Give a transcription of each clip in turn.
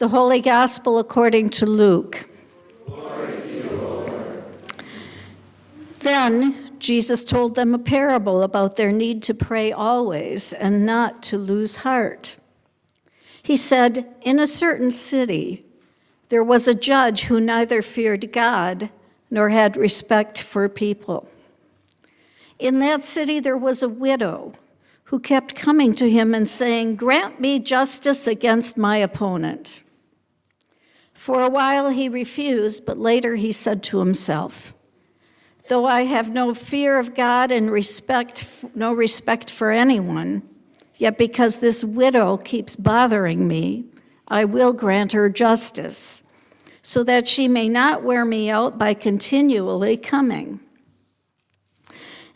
The Holy Gospel according to Luke. Glory to you, Lord. Then Jesus told them a parable about their need to pray always and not to lose heart. He said, "In a certain city, there was a judge who neither feared God nor had respect for people. In that city, there was a widow who kept coming to him and saying, 'Grant me justice against my opponent.' For a while he refused, but later he said to himself, 'Though I have no fear of God and no respect for anyone, yet because this widow keeps bothering me, I will grant her justice, so that she may not wear me out by continually coming.'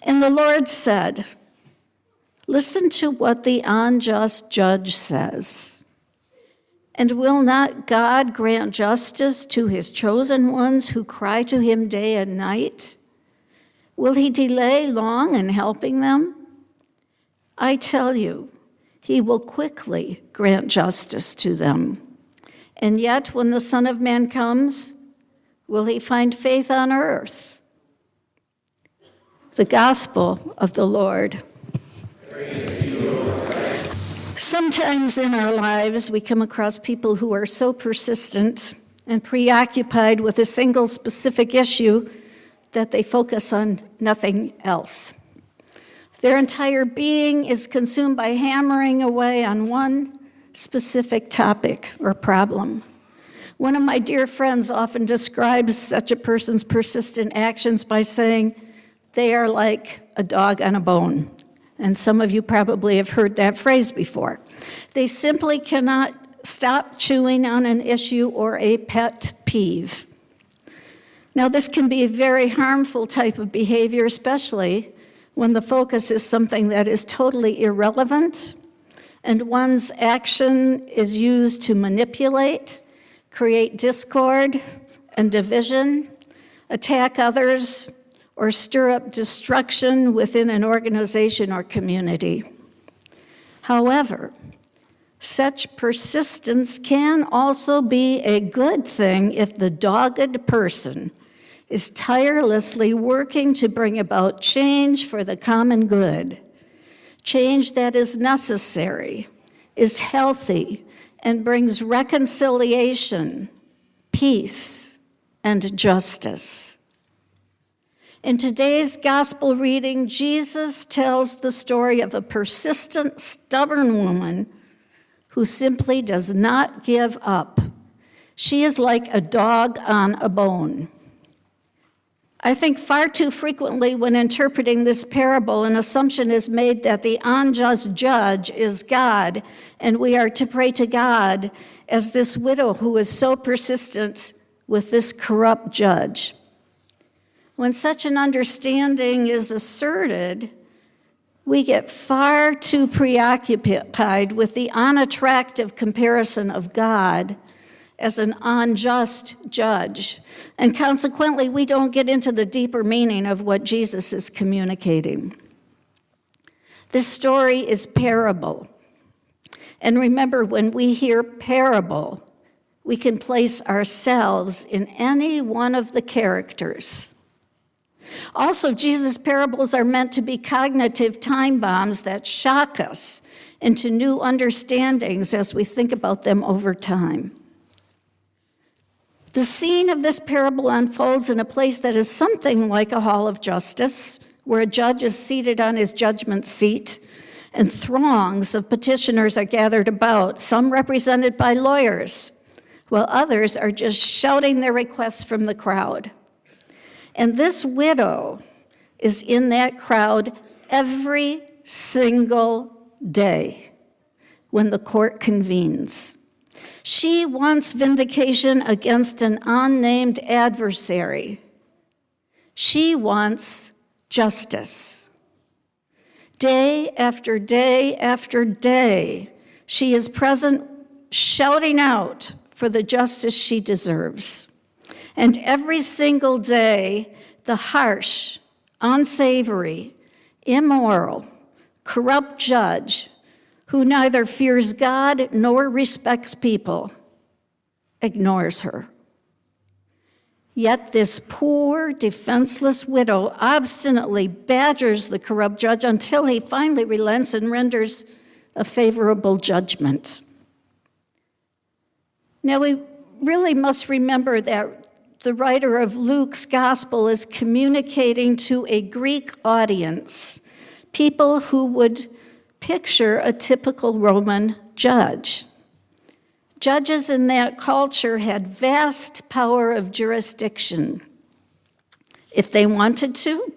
And the Lord said, 'Listen to what the unjust judge says. And will not God grant justice to his chosen ones who cry to him day and night? Will he delay long in helping them? I tell you, he will quickly grant justice to them. And yet, when the Son of Man comes, will he find faith on earth?'" The Gospel of the Lord. Praise to you, Lord Christ. Sometimes in our lives, we come across people who are so persistent and preoccupied with a single specific issue that they focus on nothing else. Their entire being is consumed by hammering away on one specific topic or problem. One of my dear friends often describes such a person's persistent actions by saying, "They are like a dog on a bone." And some of you probably have heard that phrase before. They simply cannot stop chewing on an issue or a pet peeve. Now, this can be a very harmful type of behavior, especially when the focus is something that is totally irrelevant and one's action is used to manipulate, create discord and division, attack others, or stir up destruction within an organization or community. However, such persistence can also be a good thing if the dogged person is tirelessly working to bring about change for the common good, change that is necessary, is healthy, and brings reconciliation, peace, and justice. In today's gospel reading, Jesus tells the story of a persistent, stubborn woman who simply does not give up. She is like a dog on a bone. I think far too frequently when interpreting this parable, an assumption is made that the unjust judge is God, and we are to pray to God as this widow who is so persistent with this corrupt judge. When such an understanding is asserted, we get far too preoccupied with the unattractive comparison of God as an unjust judge. And consequently, we don't get into the deeper meaning of what Jesus is communicating. This story is parable. And remember, when we hear parable, we can place ourselves in any one of the characters. Also, Jesus' parables are meant to be cognitive time bombs that shock us into new understandings as we think about them over time. The scene of this parable unfolds in a place that is something like a hall of justice, where a judge is seated on his judgment seat, and throngs of petitioners are gathered about, some represented by lawyers, while others are just shouting their requests from the crowd. And this widow is in that crowd every single day when the court convenes. She wants vindication against an unnamed adversary. She wants justice. Day after day after day, she is present, shouting out for the justice she deserves. And every single day, the harsh, unsavory, immoral, corrupt judge who neither fears God nor respects people ignores her. Yet this poor, defenseless widow obstinately badgers the corrupt judge until he finally relents and renders a favorable judgment. Now, we really must remember that the writer of Luke's gospel is communicating to a Greek audience, people who would picture a typical Roman judge. Judges in that culture had vast power of jurisdiction. If they wanted to,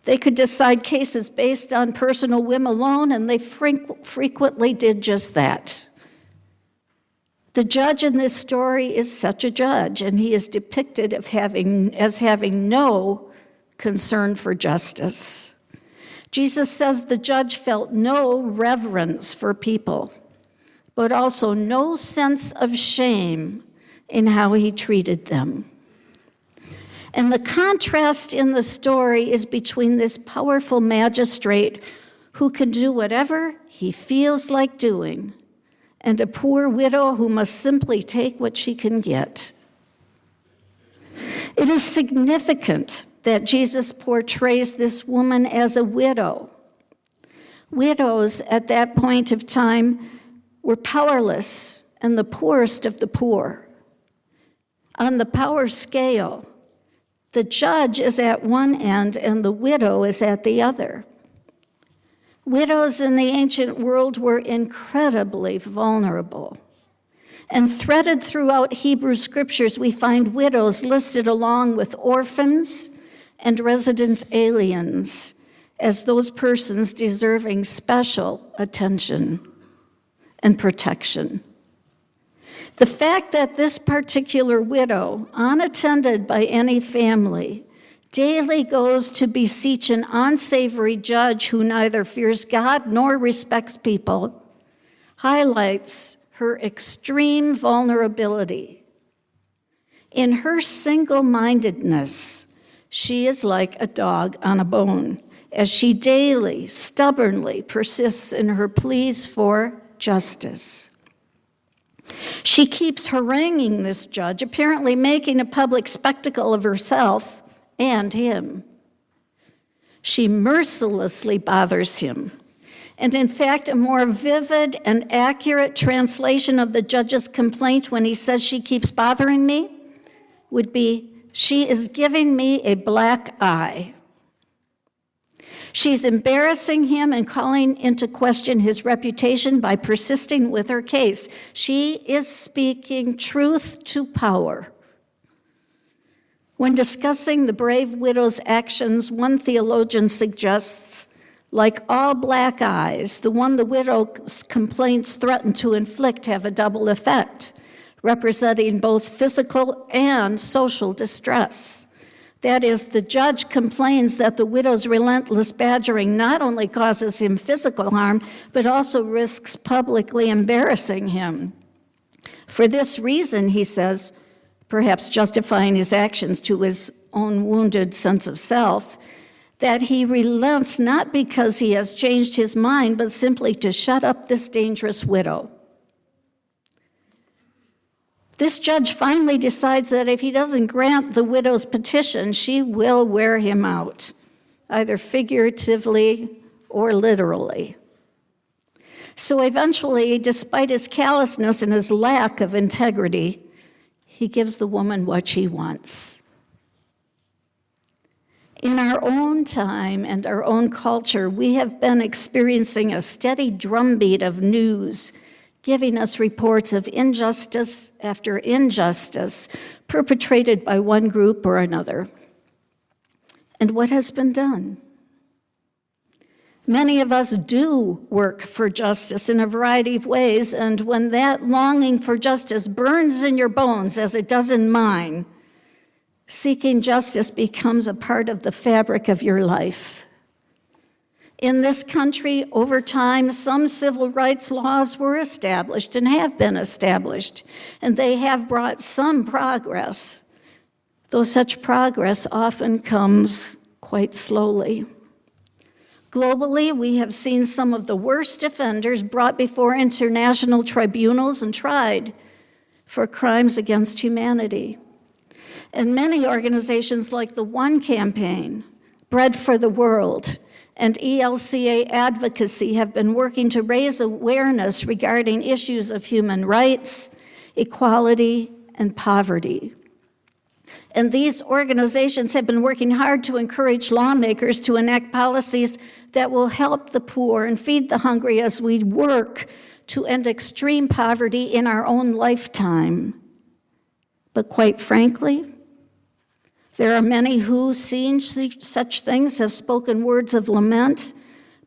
they could decide cases based on personal whim alone, and they frequently did just that. The judge in this story is such a judge, and he is depicted as having no concern for justice. Jesus says the judge felt no reverence for people, but also no sense of shame in how he treated them. And the contrast in the story is between this powerful magistrate who can do whatever he feels like doing, and a poor widow who must simply take what she can get. It is significant that Jesus portrays this woman as a widow. Widows at that point of time were powerless and the poorest of the poor. On the power scale, the judge is at one end and the widow is at the other. Widows in the ancient world were incredibly vulnerable. And threaded throughout Hebrew scriptures, we find widows listed along with orphans and resident aliens as those persons deserving special attention and protection. The fact that this particular widow, unattended by any family, daily goes to beseech an unsavory judge who neither fears God nor respects people, highlights her extreme vulnerability. In her single-mindedness, she is like a dog on a bone, as she daily, stubbornly persists in her pleas for justice. She keeps haranguing this judge, apparently making a public spectacle of herself and him. She mercilessly bothers him. And in fact, a more vivid and accurate translation of the judge's complaint when he says she keeps bothering me would be, she is giving me a black eye. She's embarrassing him and calling into question his reputation by persisting with her case. She is speaking truth to power. When discussing the brave widow's actions, one theologian suggests, like all black eyes, the one the widow's complaints threaten to inflict have a double effect, representing both physical and social distress. That is, the judge complains that the widow's relentless badgering not only causes him physical harm, but also risks publicly embarrassing him. For this reason, he says, perhaps justifying his actions to his own wounded sense of self, that he relents not because he has changed his mind, but simply to shut up this dangerous widow. This judge finally decides that if he doesn't grant the widow's petition, she will wear him out, either figuratively or literally. So eventually, despite his callousness and his lack of integrity, he gives the woman what she wants. In our own time and our own culture, we have been experiencing a steady drumbeat of news giving us reports of injustice after injustice perpetrated by one group or another. And what has been done? Many of us do work for justice in a variety of ways, and when that longing for justice burns in your bones, as it does in mine, seeking justice becomes a part of the fabric of your life. In this country, over time, some civil rights laws were established and have been established, and they have brought some progress, though such progress often comes quite slowly. Globally, we have seen some of the worst offenders brought before international tribunals and tried. for crimes against humanity. And many organizations like the One Campaign, Bread for the World, and ELCA Advocacy have been working to raise awareness regarding issues of human rights, equality, and poverty. And these organizations have been working hard to encourage lawmakers to enact policies that will help the poor and feed the hungry as we work to end extreme poverty in our own lifetime. But quite frankly, there are many who, seeing such things, have spoken words of lament,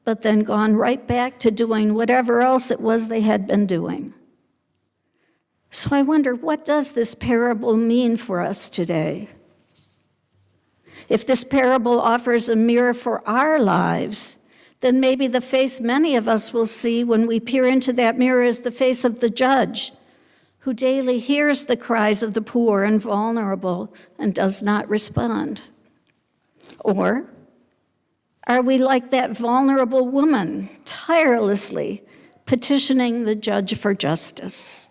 but then gone right back to doing whatever else it was they had been doing. So I wonder, what does this parable mean for us today? If this parable offers a mirror for our lives, then maybe the face many of us will see when we peer into that mirror is the face of the judge, who daily hears the cries of the poor and vulnerable and does not respond. Or are we like that vulnerable woman, tirelessly petitioning the judge for justice?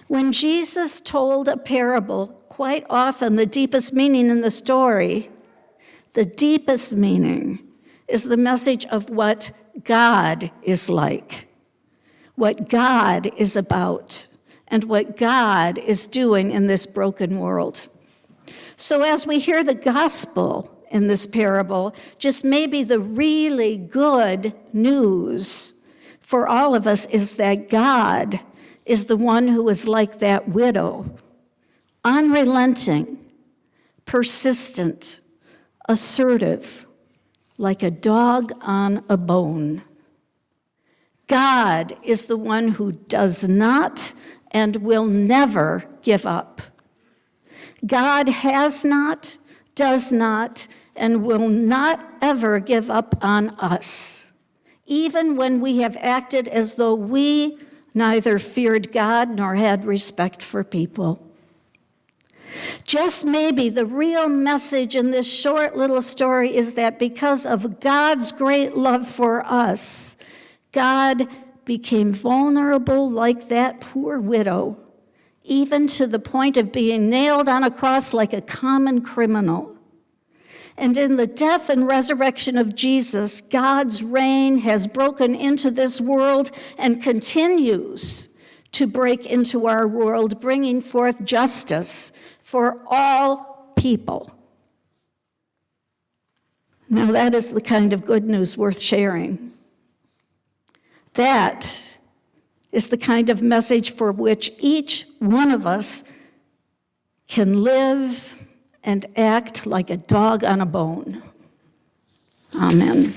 When Jesus told a parable, quite often the deepest meaning in the story, the deepest meaning is the message of what God is like, what God is about, and what God is doing in this broken world. So as we hear the gospel in this parable, just maybe the really good news for all of us is that God is the one who is like that widow, unrelenting, persistent, assertive, like a dog on a bone. God is the one who does not and will never give up. God has not, does not, and will not ever give up on us, even when we have acted as though we neither feared God nor had respect for people. Just maybe the real message in this short little story is that because of God's great love for us, God became vulnerable like that poor widow, even to the point of being nailed on a cross like a common criminal. And in the death and resurrection of Jesus, God's reign has broken into this world and continues to break into our world, bringing forth justice for all people. Now, that is the kind of good news worth sharing. That is the kind of message for which each one of us can live and act like a dog on a bone. Amen.